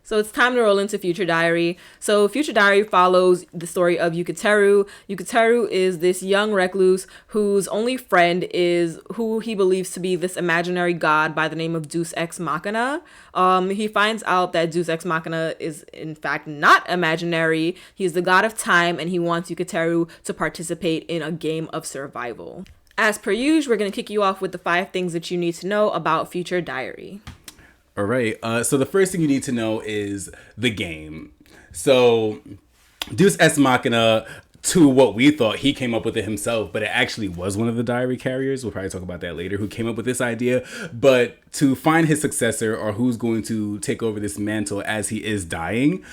So it's time to roll into Future Diary. So Future Diary follows the story of Yukateru. Yukateru is this young recluse whose only friend is who he believes to be this imaginary god by the name of Deus Ex Machina. He finds out that Deus Ex Machina is in fact not imaginary. He's the god of time, and he wants Yukateru to participate in a game of survival. As per usual, we're going to kick you off with the 5 things that you need to know about Future Diary. All right. So the first thing you need to know is the game. So Deus Ex Machina, to what we thought, he came up with it himself, but it actually was one of the diary carriers. We'll probably talk about that later, who came up with this idea. But to find his successor, or who's going to take over this mantle as he is dying,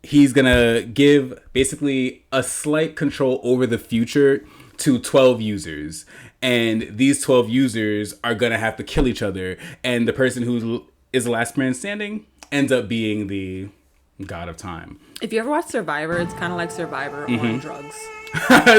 he's going to give basically a slight control over the future to 12 users. And these 12 users are going to have to kill each other. And the person who is the last man standing ends up being the god of time. If you ever watch Survivor, it's kind of like Survivor on drugs.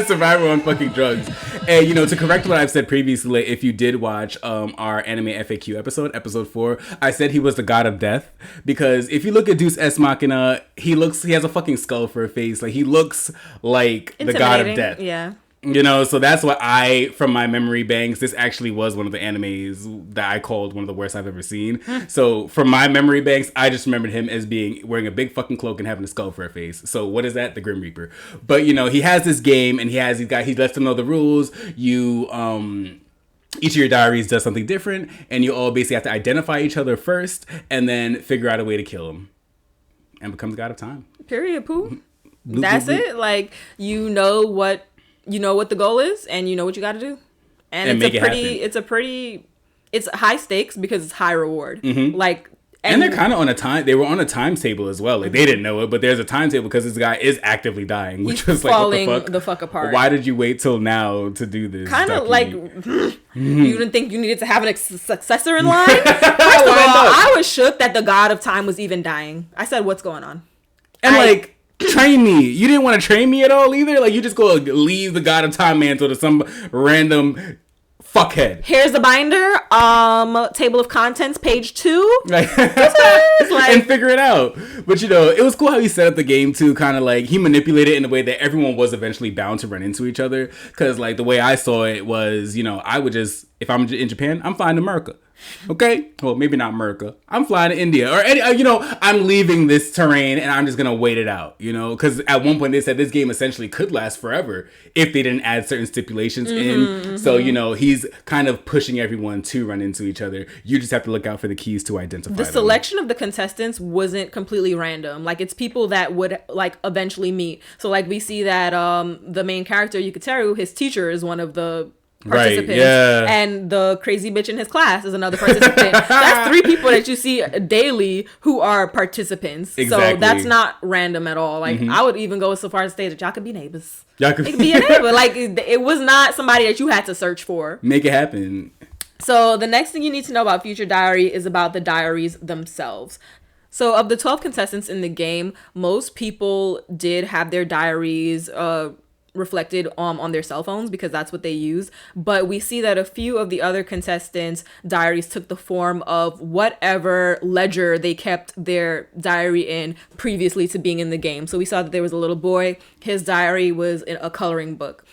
Survivor on fucking drugs. And, to correct what I've said previously, if you did watch our anime FAQ episode 4, I said he was the god of death. Because if you look at Deus Ex Machina, he has a fucking skull for a face. Like, he looks like the god of death. Yeah. So that's why from my memory banks, this actually was one of the animes that I called one of the worst I've ever seen. So from my memory banks, I just remembered him as wearing a big fucking cloak and having a skull for a face. So what is that? The Grim Reaper. But, he has this game, and he lets them know the rules. Each of your diaries does something different, and you all basically have to identify each other first and then figure out a way to kill him. And becomes God of Time. Period, poo. That's it. Like, you know what the goal is, and you know what you got to do, and it's high stakes because it's high reward. Like, and they're kind of on a time. They were on a timetable as well. Like, they didn't know it, but there's a timetable because this guy is actively dying, which was like, what the fuck apart. Why did you wait till now to do this? Kind of like you didn't think you needed to have a successor in line. First of all, I was shook that the god of time was even dying. I said, "What's going on?" And train me. You didn't want to train me at all either? Like, you just go leave the god of time mantle to some random fuckhead. Here's the binder. Table of contents, page 2. And figure it out. But, it was cool how he set up the game, too. Kind of like, he manipulated it in a way that everyone was eventually bound to run into each other. Because, like, the way I saw it was, I would just, if I'm in Japan, I'm flying to America. Okay? Well, maybe not America. I'm flying to India. Or, I'm leaving this terrain and I'm just going to wait it out, Because at one point they said this game essentially could last forever if they didn't add certain stipulations in. So, he's kind of pushing everyone to run into each other. You just have to look out for the keys to identify them. The selection of the contestants wasn't completely random. Like, it's people that would, like, eventually meet. So, like, we see that the main character, Yukateru, his teacher is one of the participants, right, yeah. And the crazy bitch in his class is another participant. That's 3 people that you see daily who are participants. Exactly. So that's not random at all. Like, I would even go so far as to say that y'all could be neighbors. It could be a neighbor. Like, it was not somebody that you had to search for. Make it happen. So the next thing you need to know about Future Diary is about the diaries themselves. So of the 12 contestants in the game, most people did have their diaries reflected on their cell phones because that's what they use. But we see that a few of the other contestants' diaries took the form of whatever ledger they kept their diary in previously to being in the game. So we saw that there was a little boy. His diary was in a coloring book.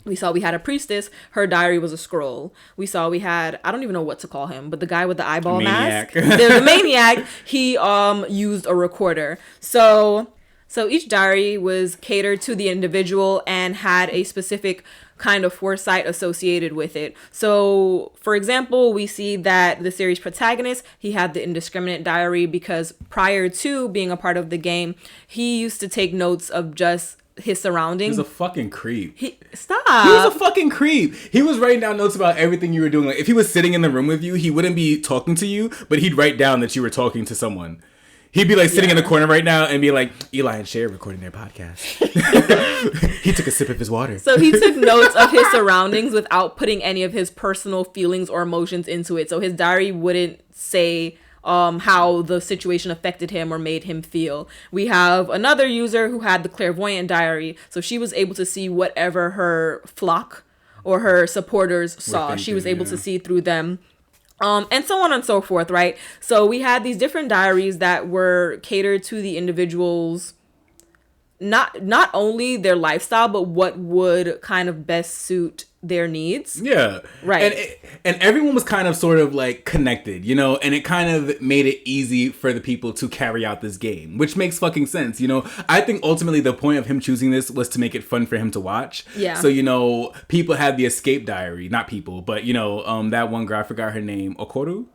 We had a priestess. Her diary was a scroll. We had, I don't even know what to call him, but the guy with the eyeball mask. The maniac. He used a recorder. So each diary was catered to the individual and had a specific kind of foresight associated with it. So, for example, we see that the series protagonist, he had the indiscriminate diary because prior to being a part of the game, he used to take notes of just his surroundings. He was a fucking creep. Stop. He was a fucking creep. He was writing down notes about everything you were doing. Like, if he was sitting in the room with you, he wouldn't be talking to you, but he'd write down that you were talking to someone. He'd be like sitting in the corner right now and be like, Eli and Cher recording their podcast. He took a sip of his water. So he took notes of his surroundings without putting any of his personal feelings or emotions into it. So his diary wouldn't say how the situation affected him or made him feel. We have another user who had the clairvoyant diary. So she was able to see whatever her flock or her supporters saw. She was able to see through them. And so on and so forth, right? So we had these different diaries that were catered to the individuals, not only their lifestyle, but what would kind of best suit their needs. Yeah. Right. And everyone was kind of sort of like connected, you know, and it kind of made it easy for the people to carry out this game, which makes fucking sense. You know, I think ultimately the point of him choosing this was to make it fun for him to watch. Yeah. So, you know, people had the escape diary, not people, but, you know, that one girl, I forgot her name, Okoru.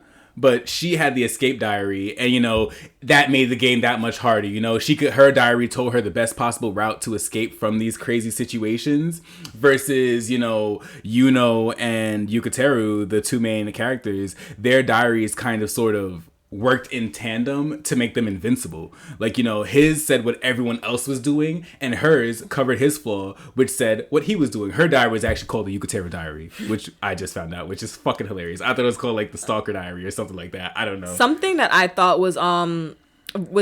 But she had the escape diary, and you know that made the game that much harder. You know, her diary told her the best possible route to escape from these crazy situations. Versus, you know, Yuno and Yukateru, the two main characters, their diaries kind of sort of worked in tandem to make them invincible. Like, you know, his said what everyone else was doing, and hers covered his flaw, which said what he was doing. Her diary was actually called the Yukateru diary, which I just found out, which is fucking hilarious. I thought it was called like the Stalker diary or something like that. I don't know. Something that I thought was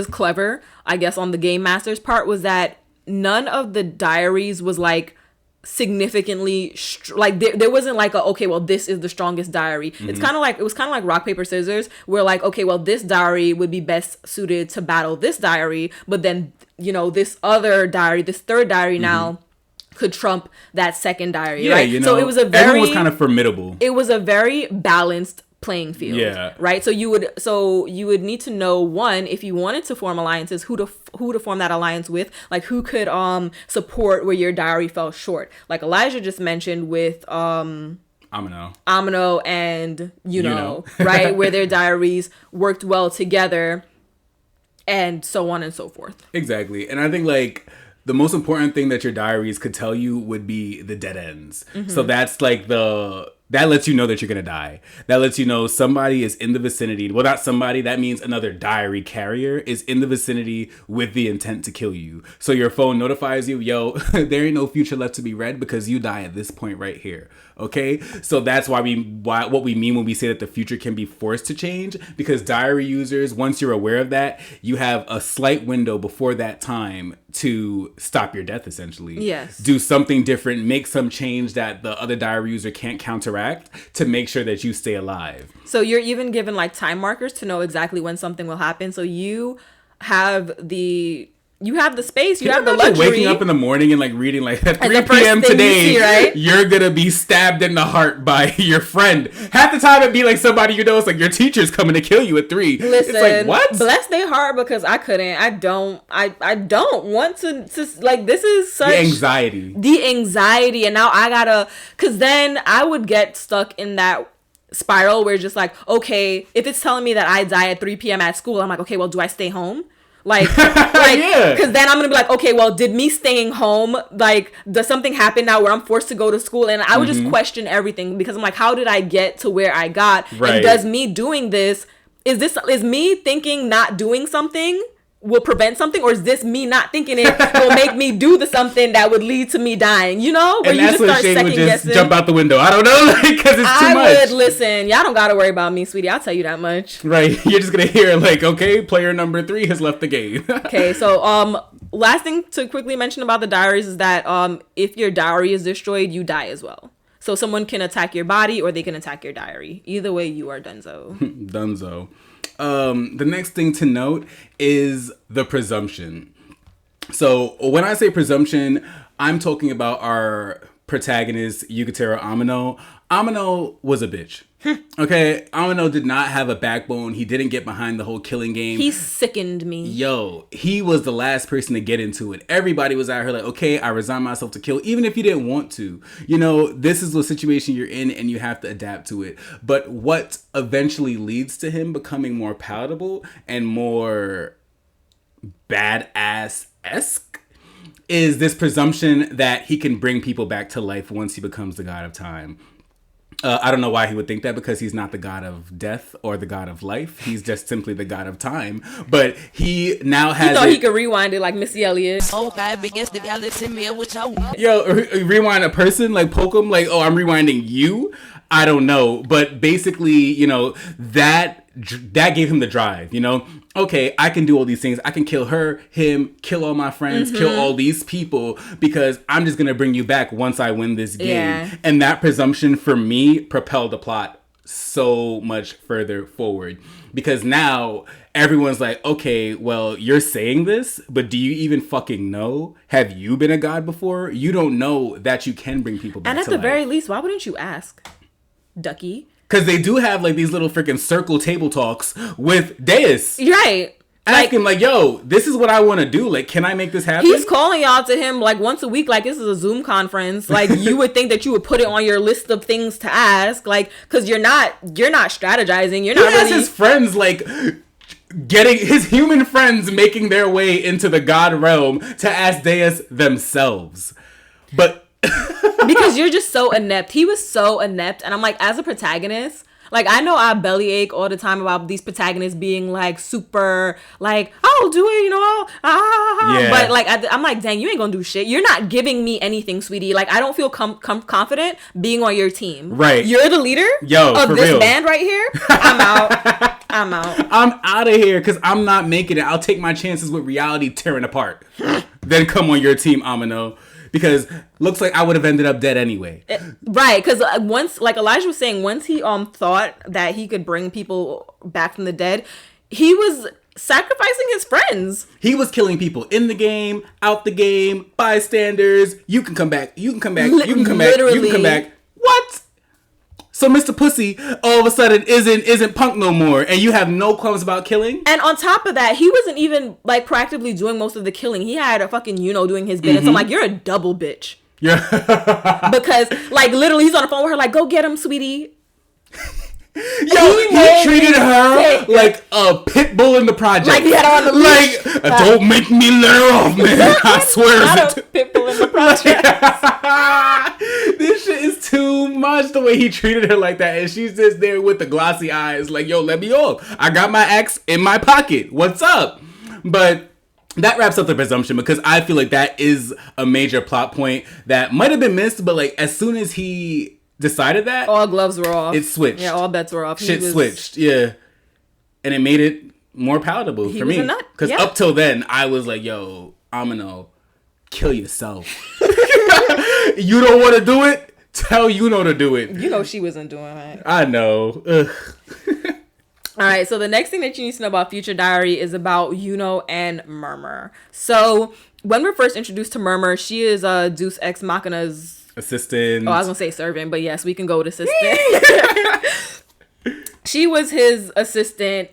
clever, I guess, on the game master's part was that none of the diaries was like significantly like there wasn't like okay, well, this is the strongest diary. It was kind of like rock paper scissors, where like, okay, well, this diary would be best suited to battle this diary, but then, you know, this other diary, this third diary now could trump that second diary. Yeah, right? You know, so it was everyone was kind of formidable. It was a very balanced playing field. Yeah. Right. So you would need to know, one, if you wanted to form alliances, who to form that alliance with, like who could support where your diary fell short. Like Elijah just mentioned with Amino and Yuno, right, where their diaries worked well together, and so on and so forth. Exactly. And I think like the most important thing that your diaries could tell you would be the dead ends. So that's like that lets you know that you're going to die. That lets you know somebody is in the vicinity. Well, not somebody. That means another diary carrier is in the vicinity with the intent to kill you. So your phone notifies you, yo, there ain't no future left to be read because you die at this point right here. Okay? So that's what we mean when we say that the future can be forced to change, because diary users, once you're aware of that, you have a slight window before that time to stop your death, essentially. Yes. Do something different, make some change that the other diary user can't counteract to make sure that you stay alive. So you're even given like time markers to know exactly when something will happen. So you have the space, you have the luxury. Waking up in the morning and like reading like at 3 p.m. today, you see, right? You're gonna be stabbed in the heart by your friend. Half the time it'd be like somebody you know. It's like your teacher's coming to kill you at 3. Listen, it's like, what? Bless their heart, because I couldn't. I don't want to like, this is such the anxiety, and now I gotta, because then I would get stuck in that spiral where it's just like, okay, if it's telling me that I die at 3 p.m. at school, I'm like, okay, well, do I stay home? Like, yeah. Because then I'm gonna be like, okay, well, did me staying home, like, does something happen now where I'm forced to go to school? And I would just question everything, because I'm like, how did I get to where I got? Right. And does me doing this, is me thinking not doing something will prevent something, or is this me not thinking it will make me do the something that would lead to me dying? You know, where and you that's just when start Shane second would just guessing. jump out the window. I don't know, because it's too much. I would listen. Y'all don't gotta worry about me, sweetie. I'll tell you that much. Right, you're just gonna hear like, okay, player number 3 has left the game. Okay, so last thing to quickly mention about the diaries is that if your diary is destroyed, you die as well. So someone can attack your body or they can attack your diary. Either way, you are donezo. Dunzo. The next thing to note is the presumption. So when I say presumption, I'm talking about our protagonist, Yukateru Amino. Amino was a bitch. Okay, Amino did not have a backbone. He didn't get behind the whole killing game. He sickened me. Yo, he was the last person to get into it. Everybody was out here like, okay, I resign myself to kill, even if you didn't want to. You know, this is the situation you're in and you have to adapt to it. But what eventually leads to him becoming more palatable and more badass-esque is this presumption that he can bring people back to life once he becomes the god of time. I don't know why he would think that, because he's not the god of death or the god of life. He's just simply the god of time. But he now has. He thought he could rewind it like Missy Elliott. Yo, rewind a person, like poke him, like, oh, I'm rewinding you. I don't know, but basically, you know, that gave him the drive, you know? Okay, I can do all these things. I can kill her, him, kill all my friends, kill all these people, because I'm just going to bring you back once I win this game. Yeah. And that presumption for me propelled the plot so much further forward, because now everyone's like, okay, well, you're saying this, but do you even fucking know? Have you been a god before? You don't know that you can bring people back And at to the life. very least, why wouldn't you ask, Ducky? Because they do have like these little freaking circle table talks with Deus. Right. Ask him like, yo, this is what I want to do. Like, can I make this happen? He's calling y'all to him like once a week, like this is a Zoom conference. Like you would think that you would put it on your list of things to ask, like because you're not strategizing. You're not has really. His friends like getting his human friends making their way into the god realm to ask Deus themselves, but because you're just so inept. He was so inept, and I'm like, as a protagonist. Like, I know I bellyache all the time about these protagonists being, like, super, like, I'll do it, you know, yeah. But, like, I'm like, dang, you ain't gonna do shit. You're not giving me anything, sweetie. Like, I don't feel confident being on your team. Right. You're the leader of this band right here. I'm out. I'm out of here because I'm not making it. I'll take my chances with reality tearing apart. Then come on your team, Amino. Because looks like I would have ended up dead anyway. Right, because once, like Elijah was saying, once he thought that he could bring people back from the dead, he was sacrificing his friends. He was killing people in the game, out the game, bystanders. You can come back. You can come back. You can come back. You can come back. What? So Mr. Pussy all of a sudden isn't punk no more, and you have no qualms about killing? And on top of that, he wasn't even like proactively doing most of the killing. He had a fucking doing his bit. Mm-hmm. And so I'm like, you're a double bitch. Yeah. Because like literally he's on the phone with her like, go get him, sweetie. Yo, he treated her like a pit bull in the project. Like he had her on the leash. Like, don't make me let off, man. I swear. Not a pit bull in the project. This shit is too much, the way he treated her like that. And she's just there with the glossy eyes like, yo, let me off. I got my axe in my pocket. What's up? But that wraps up the presumption, because I feel like that is a major plot point that might have been missed, but like as soon as he decided that, all gloves were off. It switched. Yeah, all bets were off. Shit switched. Yeah. And it made it more palatable for me. Because up till then, I was like, yo, Amino, kill yourself. You don't want to do it? Tell Yuno to do it. You know she wasn't doing it. I know. Ugh. All right, so the next thing that you need to know about Future Diary is about Yuno and Murmur. So when we're first introduced to Murmur, she is Deus Ex Machina's assistant. Oh, I was gonna say servant, but yes, we can go with assistant. She was his assistant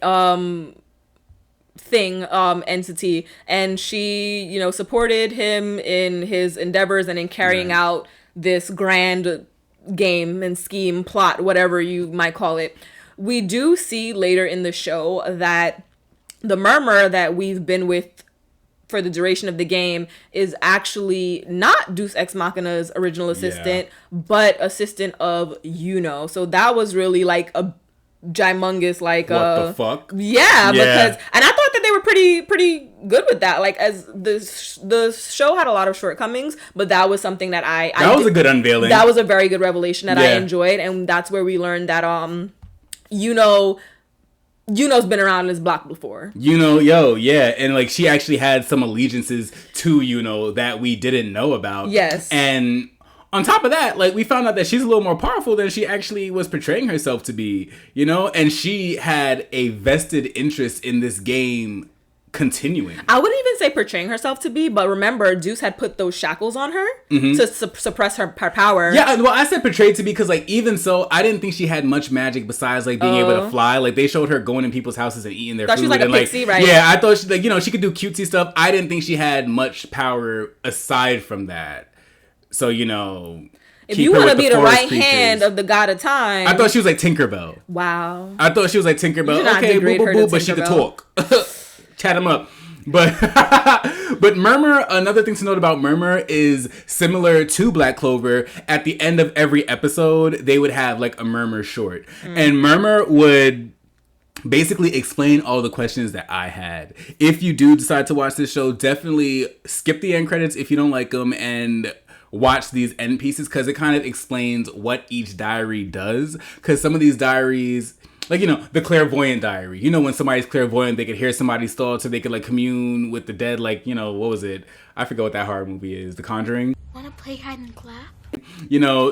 entity, and she, supported him in his endeavors and in carrying out this grand game and scheme, plot, whatever you might call it. We do see later in the show that the Murmur that we've been with for the duration of the game is actually not Deus Ex Machina's original assistant, but assistant of Yuno. So that was really like a gymongous, like what the fuck? Yeah, because and I thought that they were pretty good with that. Like, as the show had a lot of shortcomings, but that was something that that was a good unveiling. That was a very good revelation that I enjoyed, and that's where we learned that Yuno's been around this block before. And like she actually had some allegiances to Yuno that we didn't know about. Yes. And on top of that, like we found out that she's a little more powerful than she actually was portraying herself to be, and she had a vested interest in this game continuing. I wouldn't even say portraying herself to be, but remember, Deus had put those shackles on her to suppress her power. Yeah, well, I said portrayed to be because, like, even so, I didn't think she had much magic besides, like, being able to fly. Like, they showed her going in people's houses and eating their food. She was like a pixie, right? Yeah, I thought, she could do cutesy stuff. I didn't think she had much power aside from that. So, if you want to be the right hand of the god of time. I thought she was like Tinkerbell. Wow. I thought she was like Tinkerbell. Okay, boo, but she could talk. Chat him up. But Murmur, another thing to note about Murmur is similar to Black Clover. At the end of every episode, they would have like a Murmur short. And Murmur would basically explain all the questions that I had. If you do decide to watch this show, definitely skip the end credits if you don't like them and watch these end pieces, because it kind of explains what each diary does. Because some of these diaries, like, the clairvoyant diary, when somebody's clairvoyant, they could hear somebody's thoughts, or they could like commune with the dead. Like, what was it? I forget what that horror movie is. The Conjuring. Want to play hide and clap?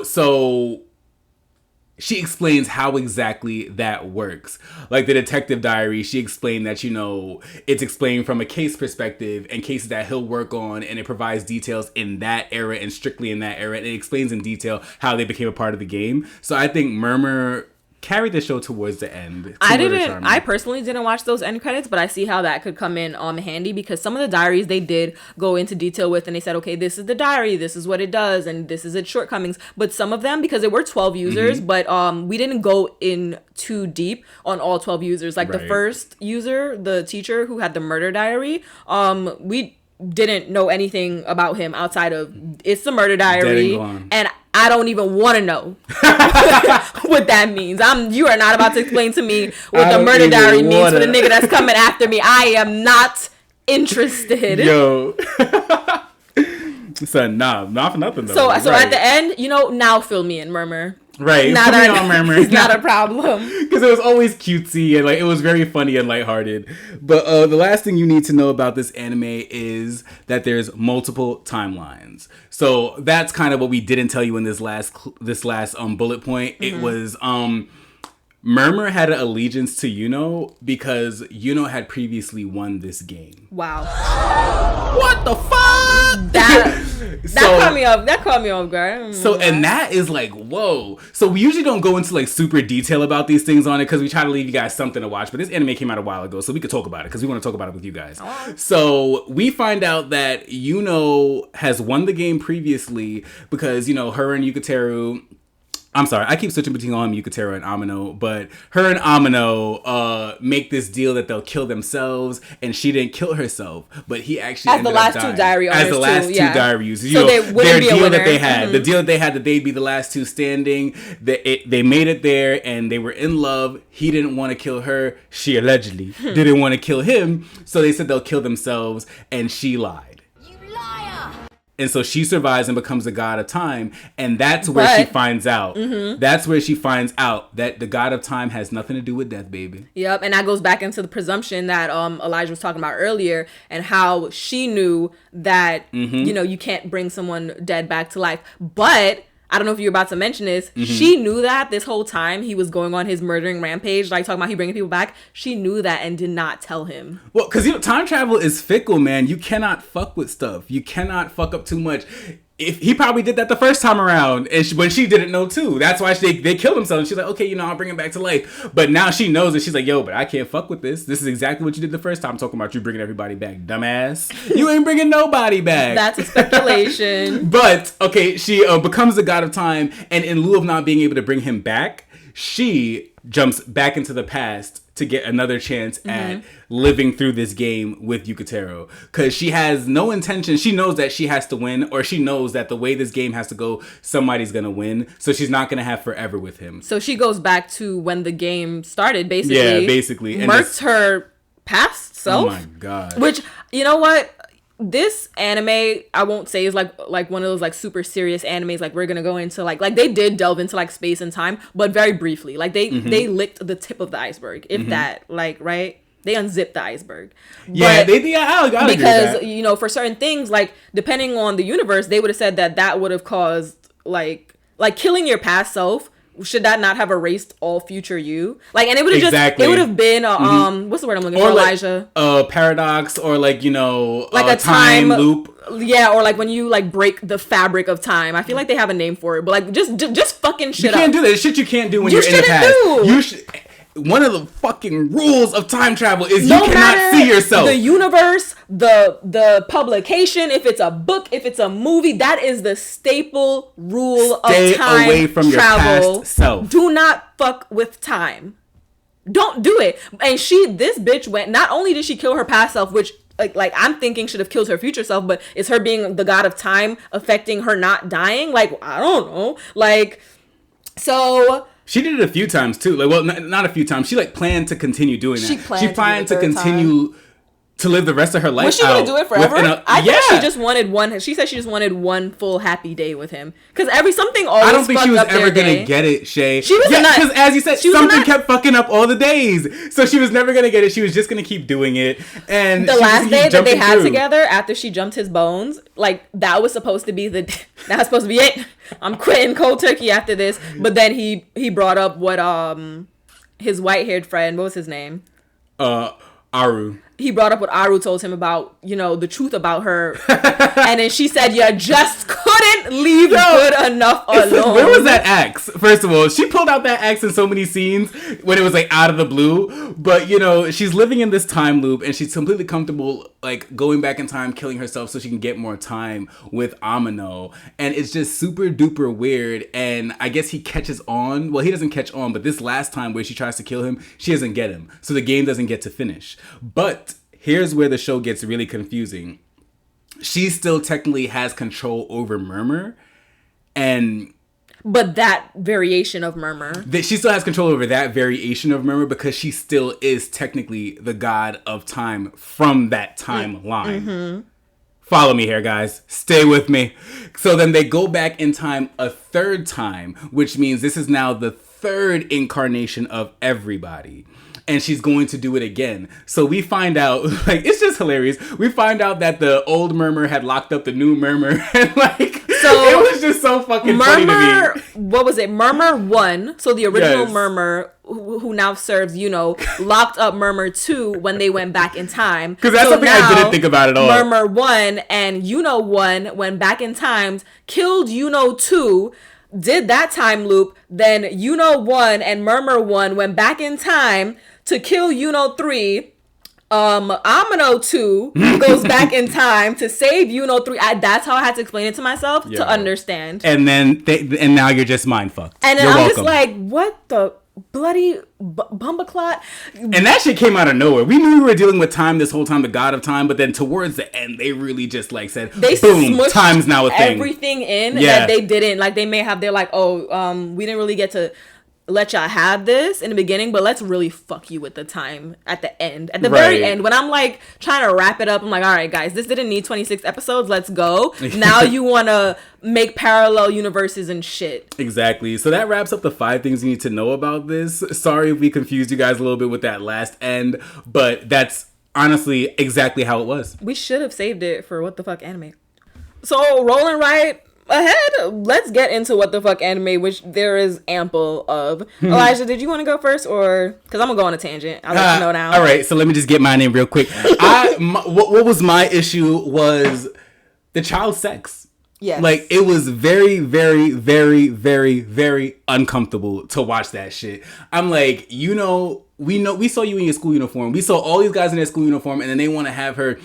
So she explains how exactly that works. Like the detective diary, she explained that, it's explained from a case perspective and cases that he'll work on, and it provides details in that era and strictly in that era. And it explains in detail how they became a part of the game. So I think Murmur carried the show towards the end. I personally didn't watch those end credits, but I see how that could come in handy, because some of the diaries they did go into detail with, and they said, okay, this is the diary, this is what it does, and this is its shortcomings. But some of them, because there were 12 users, but we didn't go in too deep on all 12 users. Like the first user, the teacher who had the murder diary, we didn't know anything about him outside of it's the murder diary, and I don't even want to know what that means. You are not about to explain to me what the murder diary means for the nigga that's coming after me. I am not interested. Yo. Son, not for nothing though. So at the end, now fill me in, Murmur. Right. Not it's not a problem. Because it was always cutesy and it was very funny and lighthearted. But the last thing you need to know about this anime is that there's multiple timelines. So that's kind of what we didn't tell you in this last bullet point. It was Murmur had an allegiance to Yuno because Yuno had previously won this game. Wow. What the fuck? That caught me off guard. So, and that is like, whoa. So we usually don't go into super detail about these things on it because we try to leave you guys something to watch. But this anime came out a while ago, so we could talk about it because we want to talk about it with you guys. Oh. So we find out that Yuno has won the game previously because, her and Yukiteru... I'm sorry, I keep switching between Yukiteru and Amino, but her and Amino make this deal that they'll kill themselves, and she didn't kill herself, but he actually ended up dying. As the last two diary users. So they wouldn't be a winner. That they had, the deal that they had that they'd be the last two standing, they made it there, and they were in love. He didn't want to kill her. She allegedly didn't want to kill him, so they said they'll kill themselves, and she lied. And so she survives and becomes the god of time. And that's where she finds out. That's where she finds out that the god of time has nothing to do with death, baby. Yep. And that goes back into the presumption that Elijah was talking about earlier, and how she knew that, you can't bring someone dead back to life. But I don't know if you're about to mention this. She knew that this whole time he was going on his murdering rampage, talking about he bringing people back. She knew that and did not tell him. Well, because time travel is fickle, man. You cannot fuck with stuff. You cannot fuck up too much. If he probably did that the first time around, and when she didn't know too. That's why they killed themselves. And she's like, okay, I'll bring him back to life. But now she knows it. She's like, yo, but I can't fuck with this. This is exactly what you did the first time. I'm talking about you bringing everybody back, dumbass. You ain't bringing nobody back. That's a speculation. But okay, she becomes the god of time, and in lieu of not being able to bring him back, she jumps back into the past to get another chance at living through this game with Yukiteru. Because she has no intention. She knows that she has to win, or she knows that the way this game has to go, somebody's going to win. So she's not going to have forever with him. So she goes back to when the game started, basically. Yeah, basically. Murks her past self. Oh my God. Which, you know what? This anime, I won't say is like one of those super serious animes. We're gonna go into like they did delve into space and time, but very briefly. They licked the tip of the iceberg, if that. Right? They unzipped the iceberg. Yeah, I'll because agree with that. For certain things, depending on the universe, they would have said that would have caused like killing your past self. Should that not have erased all future you? And it would have it would have been what's the word I'm looking for, Elijah? Paradox, or a time loop. Yeah, or when you break the fabric of time. I feel like they have a name for it, but just fucking shit up. You can't do that. It's shit you can't do when you're in the past. You should. One of the fucking rules of time travel is you cannot see yourself. The universe, the publication, if it's a book, if it's a movie, that is the staple rule of time travel. Stay away from your past self. Do not fuck with time. Don't do it. And this bitch went, not only did she kill her past self, which I'm thinking should have killed her future self, but is her being the god of time affecting her not dying? I don't know. So... She did it a few times too. Not a few times. She planned to continue doing that. She planned to continue to live the rest of her life. Was she gonna do it forever? I think yeah. she just wanted one. She said she just wanted one full happy day with him. Because something always. I don't think she was ever gonna day. get it, Shay. She was because as you said, something kept fucking up all the days, so she was never gonna get it. She was just gonna keep doing it. And the last day that they had together, after she jumped his bones, like that was supposed to be that was supposed to be it. I'm quitting cold turkey after this. But then he brought up what his white haired friend. What was his name? Aru. He brought up what Aru told him about, the truth about her. And then she said, you just couldn't leave good enough alone. Where was that axe? First of all, she pulled out that axe in so many scenes when it was like out of the blue. But, she's living in this time loop and she's completely comfortable like going back in time, killing herself so she can get more time with Amino. And it's just super duper weird. And I guess he catches on. Well, he doesn't catch on, but this last time where she tries to kill him, she doesn't get him. So the game doesn't get to finish. But here's where the show gets really confusing. She still technically has control over Murmur, but that variation of Murmur. She still has control over that variation of Murmur because she still is technically the god of time from that timeline. Mm-hmm. Follow me here, guys. Stay with me. So then they go back in time a third time, which means this is now the third incarnation of everybody. And she's going to do it again. So we find out, like, it's just hilarious. We find out that the old Murmur had locked up the new Murmur. And, like, so it was just so fucking funny to me. What was it? Murmur 1. So the original Murmur, who now serves, locked up Murmur 2 when they went back in time. Because that's something I didn't think about at all. Murmur 1 and 1 went back in time, killed 2, did that time loop. Then 1 and Murmur 1 went back in time to kill 3. Amino 2 goes back in time to save 3. That's how I had to explain it to myself to understand. And then and now you're just mind fucked. And then I'm just like, what the bloody bumbleclot? And that shit came out of nowhere. We knew we were dealing with time this whole time, the god of time, but then towards the end, they really just like said, boom, time's now a thing. Everything in that they didn't. Like they may have, they're like, we didn't really get to let y'all have this in the beginning, but let's really fuck you with the time at the end. At the very end, when I'm like trying to wrap it up, I'm like, all right, guys, this didn't need 26 episodes. Let's go. Now you want to make parallel universes and shit. Exactly. So that wraps up the 5 things you need to know about this. Sorry if we confused you guys a little bit with that last end, but that's honestly exactly how it was. We should have saved it for What the Fuck Anime. So rolling right ahead, let's get into What the Fuck Anime, which there is ample of. Elijah, did you want to go first, or because I'm gonna go on a tangent? I'll let you know now. All right, so let me just get mine in real quick. What was my issue was the child sex. Yes. Like, it was very, very, very, very, very uncomfortable to watch that shit. I'm like, we saw you in your school uniform. We saw all these guys in their school uniform, and then they want to have her,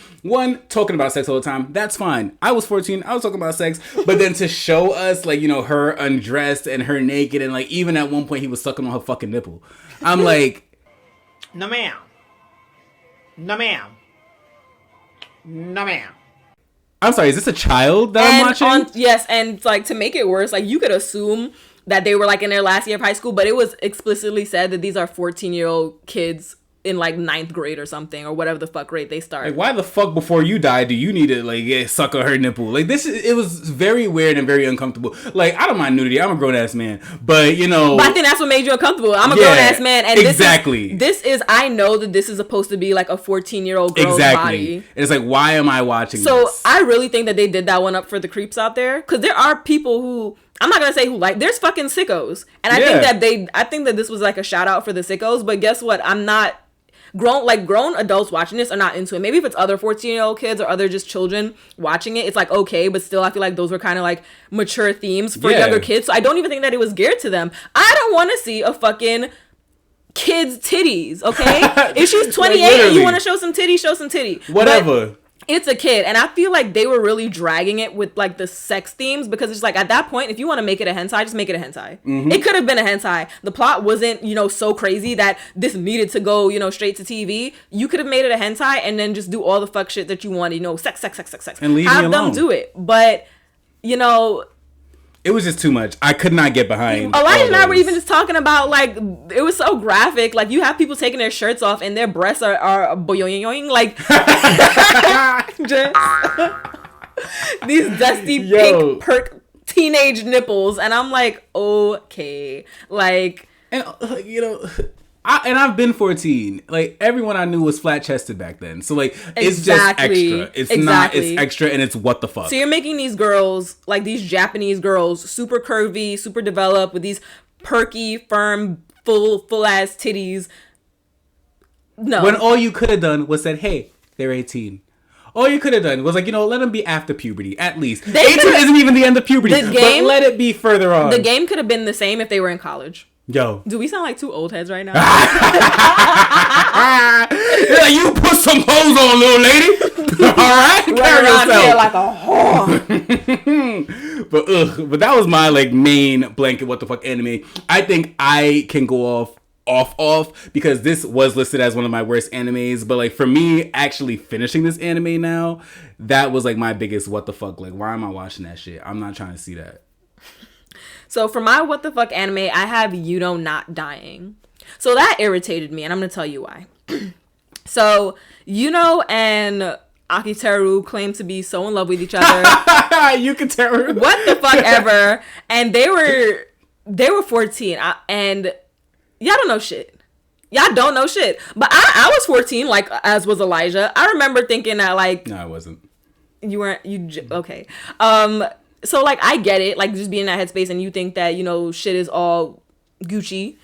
talking about sex all the time. That's fine. I was 14. I was talking about sex. But then to show us, like, her undressed and her naked, and, like, even at one point he was sucking on her fucking nipple. I'm like, no ma'am. No ma'am. No ma'am. I'm sorry, is this a child that I'm watching? Yes, and like to make it worse, like you could assume that they were like in their last year of high school, but it was explicitly said that these are 14-year-old kids in like 9th grade or something, or whatever the fuck grade they start. Like, why the fuck before you die do you need to like suck on her nipple? Like, it was very weird and very uncomfortable. Like, I don't mind nudity. I'm a grown ass man, but But I think that's what made you uncomfortable. I'm a grown ass man, and exactly. This is I know that this is supposed to be like a 14-year-old girl's body. And it's like, why am I watching this? So I really think that they did that one up for the creeps out there, because there are people who, I'm not gonna say who, like, there's fucking sickos, and I think that this was like a shout out for the sickos. But guess what? I'm not. Grown adults watching this are not into it. Maybe if it's other 14-year-old kids or other just children watching it, it's like okay, but still I feel like those were kind of like mature themes for younger kids. So I don't even think that it was geared to them. I don't want to see a fucking kid's titties, okay? If she's 28 and you want to show some titty, show some titty. Whatever. But it's a kid, and I feel like they were really dragging it with like the sex themes, because it's like at that point, if you want to make it a hentai, just make it a hentai. Mm-hmm. It could have been a hentai. The plot wasn't, so crazy that this needed to go, straight to TV. You could have made it a hentai and then just do all the fuck shit that you wanted, sex, and leave me alone. Have them do it. But It was just too much. I could not get behind. Elijah and I were those. even just talking about, like, it was so graphic. Like, you have people taking their shirts off and their breasts are boing, like, just these dusty pink perk teenage nipples. And I'm like, okay. Like, And you know, I've been 14. Like, everyone I knew was flat chested back then. So like, it's just extra. It's not. It's extra, and it's what the fuck. So you're making these girls, like these Japanese girls, super curvy, super developed, with these perky, firm, full ass titties. No. When all you could have done was said, "Hey, they're 18." All you could have done was like, let them be after puberty, at least. 18 isn't even the end of puberty. But let it be further on. The game could have been the same if they were in college. Yo. Do we sound like two old heads right now? Yeah, you put some clothes on, little lady. All right? Run around here like a whore. But that was my like main blanket what the fuck anime. I think I can go off because this was listed as one of my worst animes, but like for me actually finishing this anime now, that was like my biggest what the fuck. Like, why am I watching that shit? I'm not trying to see that. So for my what the fuck anime, I have Yuno not dying. So that irritated me, and I'm gonna tell you why. So Yuno and Akiteru claim to be so in love with each other. Yukiteru. What the fuck ever. And they were 14, and y'all don't know shit. Y'all don't know shit. But I was 14, like, as was Elijah. I remember thinking that, like... No, I wasn't. You weren't... Okay. So, like, I get it. Like, just being in that headspace and you think that, shit is all Gucci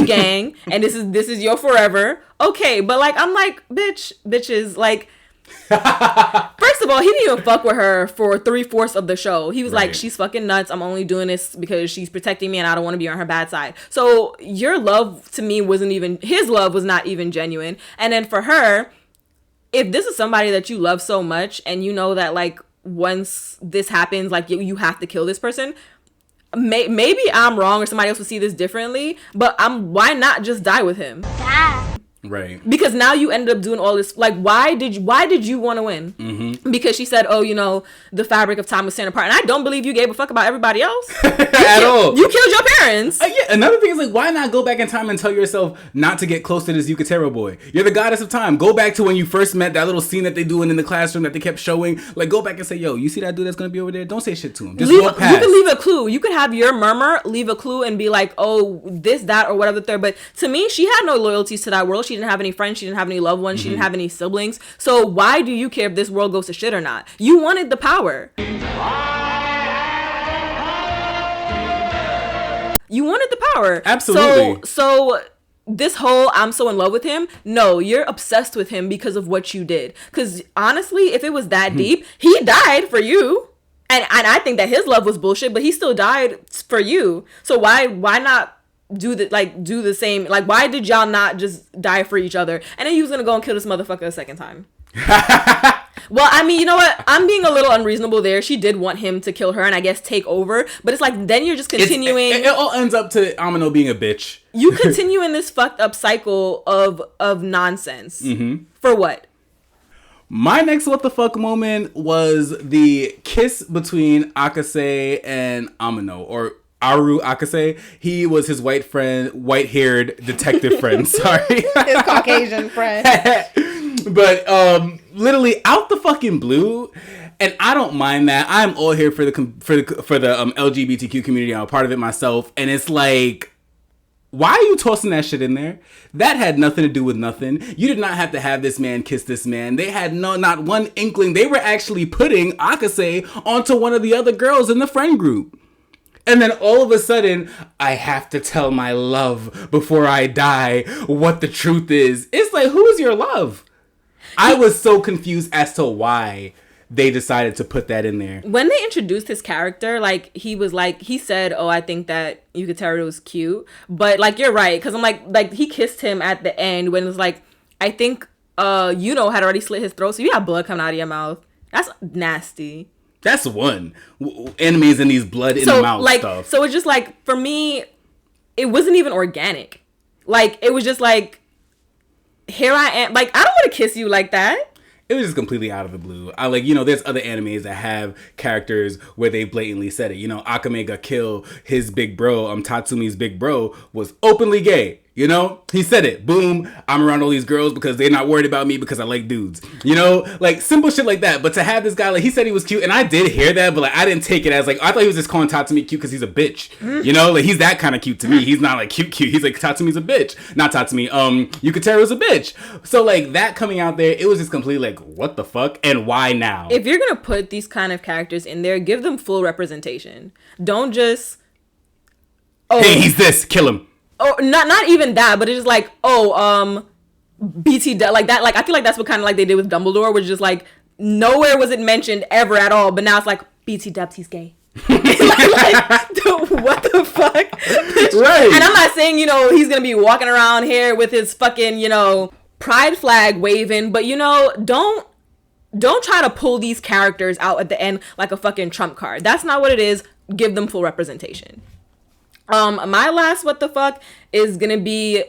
gang, and this is your forever. Okay, but, like, I'm like, bitches, like... First of all, he didn't even fuck with her for 3/4 of the show. He was like, she's fucking nuts. I'm only doing this because she's protecting me and I don't want to be on her bad side. So your love to me his love was not even genuine. And then for her, if this is somebody that you love so much and you know that like once this happens, like you have to kill this person, maybe I'm wrong or somebody else will see this differently, but why not just die with him? Right. Because now you ended up doing all this. Like, why did you want to win? Mm-hmm. Because she said, oh, the fabric of time was tearing apart. And I don't believe you gave a fuck about everybody else. At all. You killed your parents. Yeah, another thing is, like, why not go back in time and tell yourself not to get close to this Yukiteru boy? You're the goddess of time. Go back to when you first met, that little scene that they doing in the classroom that they kept showing. Like, go back and say, yo, you see that dude that's going to be over there? Don't say shit to him. Just walk past. You can leave a clue. You could have your murmur leave a clue and be like, oh, this, that, or whatever the third. But to me, she had no loyalties to that world. She didn't have any friends. She didn't have any loved ones. She didn't have any siblings. So why do you care if this world goes to shit or not? You wanted the power. You wanted the power. Absolutely. So this whole I'm so in love with him, no, you're obsessed with him because of what you did. Because honestly, if it was that deep, he died for you. And I think that his love was bullshit, but he still died for you. So why not do the same? Like, why did y'all not just die for each other? And then he was gonna go and kill this motherfucker a second time. Well, I mean, you know what? I'm being a little unreasonable there. She did want him to kill her and I guess take over. But it's like, then you're just continuing. It all ends up to Amino being a bitch. You continue in this fucked up cycle of nonsense. Mm-hmm. For what? My next what the fuck moment was the kiss between Akase and Amino, or Aru Akase. He was his white-haired detective friend. Sorry. His Caucasian friend. But literally out the fucking blue, and I don't mind that. I'm all here for the LGBTQ community. I'm a part of it myself, and it's like, why are you tossing that shit in there? That had nothing to do with nothing. You did not have to have this man kiss this man. They had not one inkling. They were actually putting Akase onto one of the other girls in the friend group. And then all of a sudden, I have to tell my love before I die what the truth is. It's like, who's your love? I was so confused as to why they decided to put that in there. When they introduced his character, like, he said, oh, I think that Yukiteru was cute. But, like, you're right. Because I'm like, he kissed him at the end when it was like, I think, Yuno had already slit his throat. So you have blood coming out of your mouth. That's nasty. That's one. Enemies and these blood in the mouth stuff. So it's just like, for me, it wasn't even organic. Like, it was just like, here I am. Like, I don't want to kiss you like that. it was just completely out of the blue. I like, there's other animes that have characters where they blatantly said it. Akame ga Kill, his big bro, Tatsumi's big bro, was openly gay. He said it. Boom. I'm around all these girls because they're not worried about me because I like dudes. Like simple shit like that. But to have this guy, like, he said he was cute, and I did hear that, but like I didn't take it as like, I thought he was just calling Tatsumi cute because he's a bitch. Like he's that kind of cute to me. He's not like cute. He's like, Tatsumi's a bitch. Not Tatsumi. Yukateru's a bitch. So like that coming out there, it was just completely like, what the fuck and why now? If you're gonna put these kind of characters in there, give them full representation. Don't just hey, he's this, kill him. Oh, not even that, but it's just like, BT like that. Like I feel like that's what kind of like they did with Dumbledore, which is just like nowhere was it mentioned ever at all. But now it's like BT Dubs, he's gay. Dude, what the fuck? Right. And I'm not saying he's gonna be walking around here with his fucking pride flag waving, but don't try to pull these characters out at the end like a fucking trump card. That's not what it is. Give them full representation. My last what the fuck is gonna be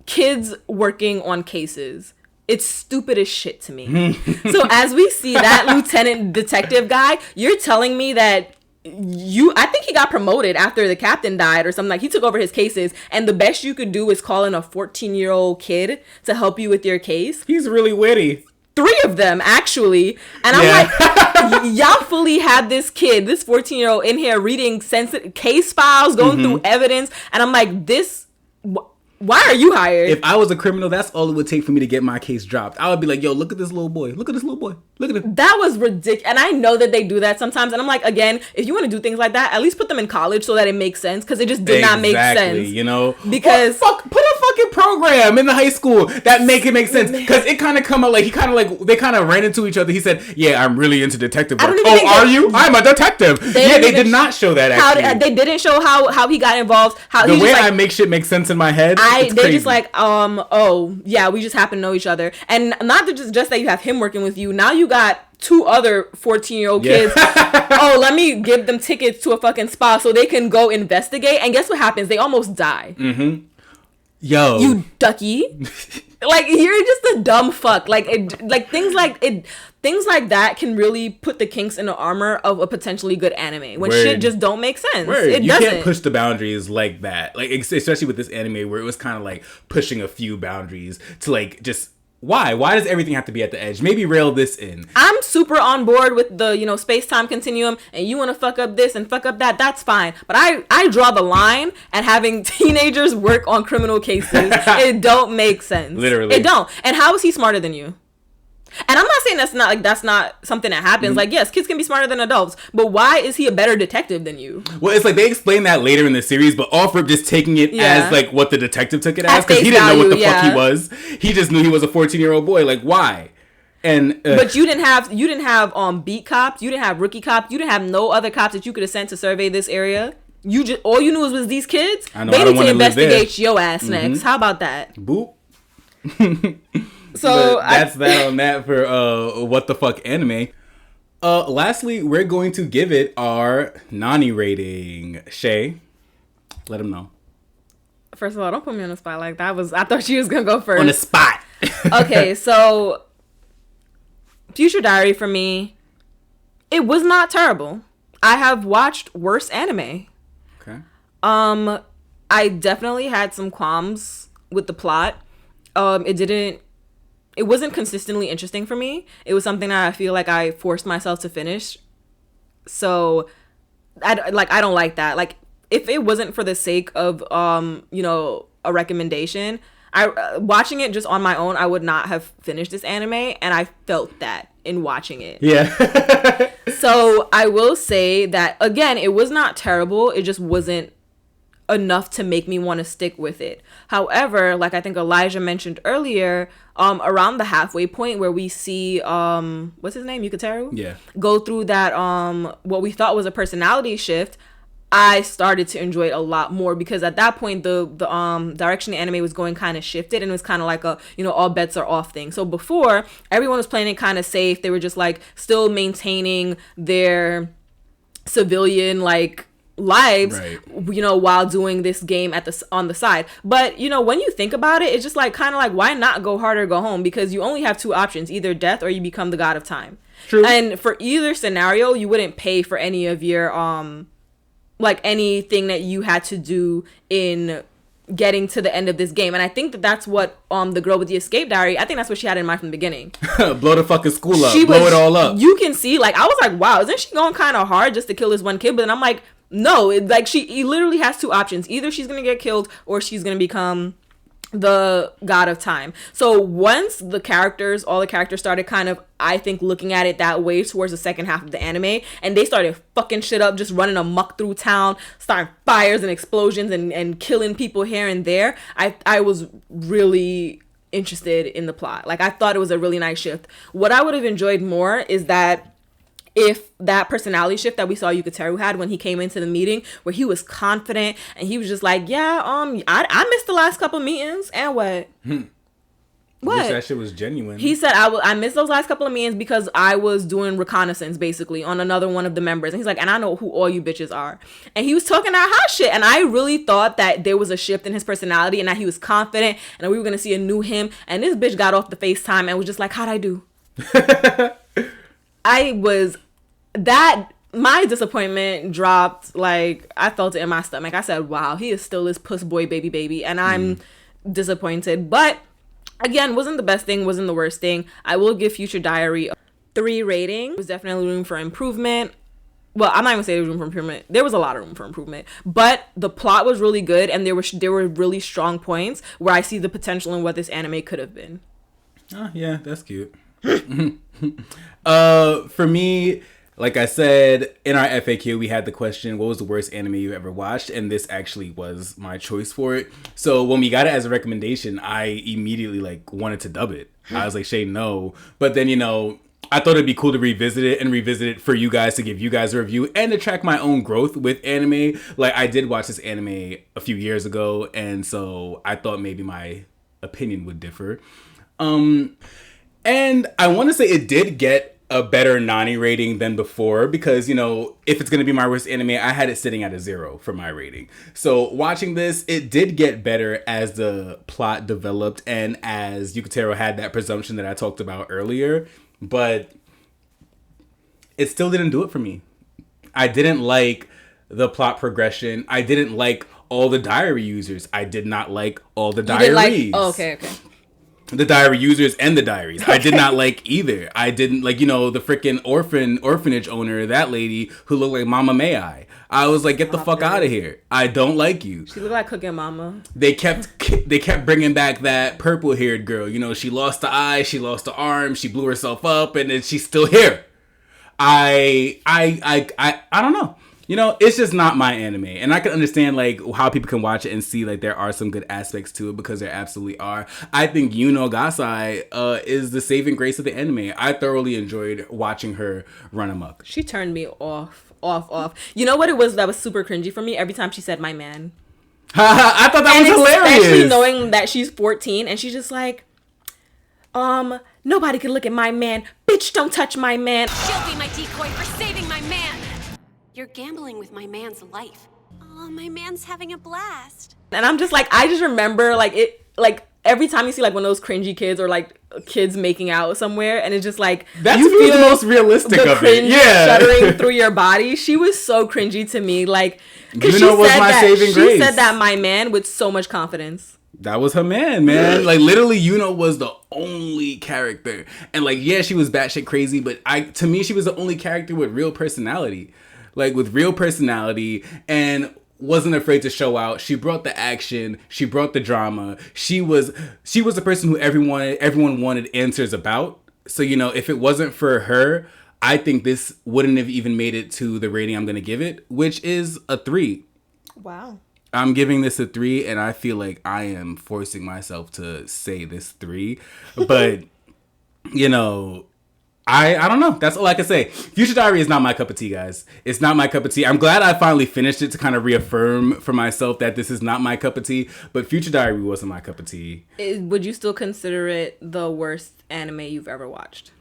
kids working on cases. It's stupid as shit to me. So as we see that lieutenant detective guy, you're telling me that I think he got promoted after the captain died or something. Like he took over his cases, and the best you could do is call in a 14-year-old kid to help you with your case. He's really witty. 3 of them actually, and I'm like, y'all fully had this 14-year-old in here reading sensitive case files, going through evidence, and I'm like, why are you hired? If I was a criminal, that's all it would take for me to get my case dropped. I would be like, yo, look at this little boy. Look at this little boy. Look at him. That was ridiculous. And I know that they do that sometimes. And I'm like, again, if you want to do things like that, at least put them in college so that it makes sense. Because it just did not make sense. Because put a fucking program in the high school that make it make sense. Because it kind of come out like, they kind of ran into each other. He said, yeah, I'm really into detective work. Oh, are you? I'm a detective. They did not show that actually. They didn't show how he got involved. The way I make shit make sense in my head. They're just like, oh yeah, we just happen to know each other, and not just that you have him working with you. Now you got 2 other 14-year-old kids. Oh, let me give them tickets to a fucking spa so they can go investigate. And guess what happens? They almost die. Yo, you ducky. Like you're just a dumb fuck. Things like that can really put the kinks in the armor of a potentially good anime when shit just don't make sense. You can't push the boundaries like that. Like especially with this anime where it was kind of like pushing a few boundaries to like just why does everything have to be at the edge? Maybe rail this in. I'm super on board with the space-time continuum, and you want to fuck up this and fuck up that, that's fine. But I draw the line at having teenagers work on criminal cases. It don't make sense. Literally. It don't. And how is he smarter than you? And I'm not saying that's not something that happens. Like, yes, kids can be smarter than adults, but why is he a better detective than you? Well, it's like they explain that later in the series, but all for just taking it as like what the detective took it as, because he didn't know what the fuck he was. He just knew he was a 14-year-old boy. Like, why? And but you didn't have beat cops, you didn't have rookie cops, you didn't have no other cops that you could have sent to survey this area. You just all you knew was these kids. I know, they need to investigate your ass next. How about that? Boop. So that's that on that for what the fuck anime. Lastly, we're going to give it our Nani rating. Shay, let him know. First of all, don't put me on the spot like that. I thought she was gonna go first. On the spot. Okay, so Future Diary for me, it was not terrible. I have watched worse anime. Okay. I definitely had some qualms with the plot. It wasn't consistently interesting for me. It was something that I feel like I forced myself to finish. So, I don't like that. Like, if it wasn't for the sake of, a recommendation, watching it just on my own, I would not have finished this anime. And I felt that in watching it. Yeah. So, I will say that, again, it was not terrible. It just wasn't enough to make me want to stick with it. However, like I think Elijah mentioned earlier, around the halfway point where we see what's his name, Yukateru, go through that what we thought was a personality shift, I started to enjoy it a lot more, because at that point the direction the anime was going kind of shifted, and it was kind of like a all bets are off thing. So before, everyone was playing it kind of safe. They were just like still maintaining their civilian like lives, Right. while doing this game on the side. But when you think about it, it's just like kind of like, why not go hard or go home? Because you only have two options: either death or you become the god of time. True. And for either scenario, you wouldn't pay for any of your like anything that you had to do in getting to the end of this game. And I think that's what the girl with the escape diary, I think that's what she had in mind from the beginning. Blow the fucking school up. Blow it all up. You can see, like, I was like, wow, isn't she going kind of hard just to kill this one kid? But then I'm like, no, like, she literally has two options: either she's gonna get killed or she's gonna become the god of time. So once all the characters started kind of, I think, looking at it that way towards the second half of the anime, and they started fucking shit up, just running amok through town, starting fires and explosions and killing people here and there, I was really interested in the plot. Like, I thought it was a really nice shift. What I would have enjoyed more is that if that personality shift that we saw Yukiteru had when he came into the meeting, where he was confident and he was just like, yeah, I missed the last couple meetings, and what? What? That shit was genuine. He said, I missed those last couple of meetings because I was doing reconnaissance, basically, on another one of the members. And he's like, and I know who all you bitches are. And he was talking that hot shit. And I really thought that there was a shift in his personality and that he was confident and that we were going to see a new him. And this bitch got off the FaceTime and was just like, how'd I do? My disappointment dropped. Like, I felt it in my stomach. I said, wow, he is still this puss boy baby. And I'm disappointed. But again, wasn't the best thing, wasn't the worst thing. I will give Future Diary a 3 rating. There was definitely room for improvement. Well, I'm not even saying there was room for improvement. There was a lot of room for improvement. But the plot was really good, and there were really strong points where I see the potential in what this anime could have been. Oh, yeah, that's cute. For me, like I said, in our FAQ, we had the question, what was the worst anime you ever watched? And this actually was my choice for it. So when we got it as a recommendation, I immediately wanted to dub it. I was like, Shay, no. But then, I thought it'd be cool to revisit it for you guys, to give you guys a review and to track my own growth with anime. Like, I did watch this anime a few years ago, and so I thought maybe my opinion would differ. And I want to say it did get a better Nani rating than before, because, if it's going to be my worst anime, I had it sitting at a 0 for my rating. So watching this, it did get better as the plot developed and as Yukiteru had that presumption that I talked about earlier, but it still didn't do it for me. I didn't like the plot progression. I didn't like all the diary users. I did not like all the diaries. Okay. The diary users and the diaries. I did not like either. I didn't like, the freaking orphanage owner, that lady who looked like Mama May I was like, get the fuck out of here. I don't like you. She looked like Cooking Mama. They kept bringing back that purple haired girl. She lost the eye, she lost the arm, she blew herself up, and then she's still here. I don't know. It's just not my anime. And I can understand, how people can watch it and see, there are some good aspects to it, because there absolutely are. I think Yuno Gasai is the saving grace of the anime. I thoroughly enjoyed watching her run amok. She turned me off. You know what it was that was super cringy for me? Every time she said, my man. I thought that was hilarious. Especially knowing that she's 14 and she's just like, nobody can look at my man. Bitch, don't touch my man. She'll be my decoy for saving my man. You're gambling with my man's life. Oh, my man's having a blast. And I'm just like, I just remember every time you see one of those cringy kids or kids making out somewhere, and it's just that's you feel the most realistic the of cringe it. Yeah, shuddering through your body. She was so cringy to me. Because saving grace. She said that my man with so much confidence. That was her man. Literally, Yuno was the only character, and she was batshit crazy, but to me, she was the only character with real personality. And wasn't afraid to show out. She brought the action. She brought the drama. She was the person who everyone wanted answers about. So, if it wasn't for her, I think this wouldn't have even made it to the rating I'm going to give it, which is a 3. Wow. I'm giving this a 3, and I feel like I am forcing myself to say this 3. But, I don't know. That's all I can say. Future Diary is not my cup of tea, guys. It's not my cup of tea. I'm glad I finally finished it to kind of reaffirm for myself that this is not my cup of tea. But Future Diary wasn't my cup of tea. Would you still consider it the worst anime you've ever watched?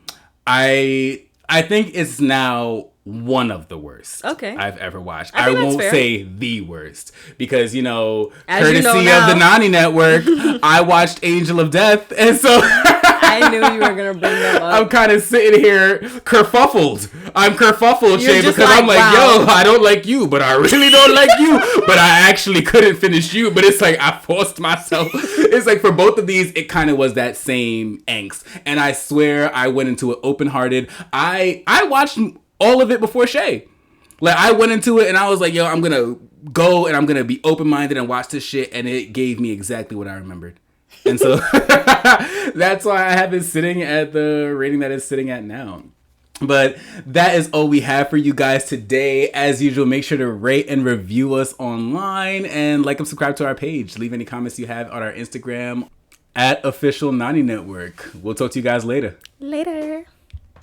I think it's now one of the worst Okay. I've ever watched. I I think that's won't fair. say the worst because, As you know courtesy of now. the Nani Network, I watched Angel of Death, and so I knew you were gonna bring them up. I'm kind of sitting here kerfuffled. I'm kerfuffled, You're Shay, just because I'm like, like, wow. yo, I don't like you, but I really don't like you, but I actually couldn't finish you. But it's like I forced myself. It's like for both of these, it kind of was that same angst, and I swear I went into it open-hearted. I watched all of it before Shay. Like, I went into it and I was like, yo, I'm gonna go and I'm gonna be open-minded and watch this shit, and it gave me exactly what I remembered. And so that's why I have it sitting at the rating that it's sitting at now. But that is all we have for you guys today. As usual, make sure to rate and review us online and like and subscribe to our page. Leave any comments you have on our Instagram at Official Nani Network. We'll talk to you guys later. Later.